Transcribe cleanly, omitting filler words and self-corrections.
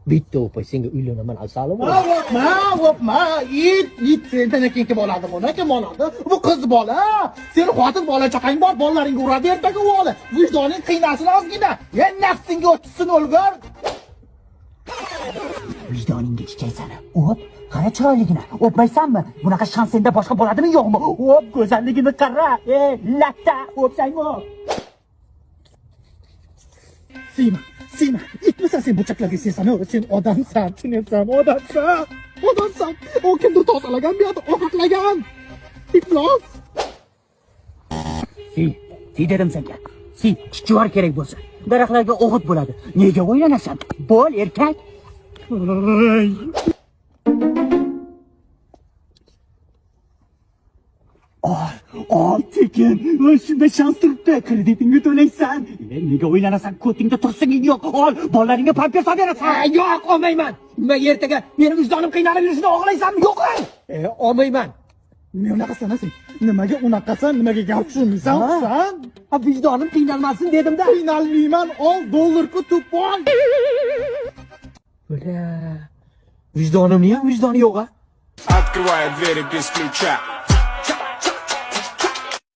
Bitta o'pay senga uylanaman asali bor. O'pma. It sendan keyin bo'ladi buni, kim oladi? Bu qiz bola. Seni xotin bola chaqang bor, bolalaringga uradi ertaga o'g'li. Vijdoning qiynasin ozgina. Nafsingga o'tsin o'lgur. Vijdoningga chiqaysana. O'p, qara chiroyligina. O'pmaysanmi? Bunaqa shans senda boshqa bo'ladimi, yo'qmi? O'p, go'zalligini qara. Latta, o'psang o'p. Sima, itmisan sen burchaklarga sensan, sen odamsan, tushunaysan, odamsan. O kimdir tozalagan bu yerda, oqlagan. Iflos. Si dedim senga. Chichvar kerak bo'lsa, daraxtlarga o'g'it bo'ladi. Nega o'ylanasan? Bo'l erkak. Tekin, shunda shans turibdi. Kreditingni to'laysan. Nega o'ylanasan? Ko'tingda tursin yo'q. Ol, bolalaringga pampers olib berasan. Yo'q, olmayman. Nima ertaga meni vijdonim qiynalib yurishini xohlaysanmi? Yo'qmi? Olmayman. Nima unaqasan sen? Nimaga unaqasan? Nimaga gap tushunmaysan? Sen? Vijdonim qiynalmasin dedim-da. Qiynalmayman, ol dollarku to'pol. Vijdonimning ham vijdoni yo'q-a? Открывает двери без ключа.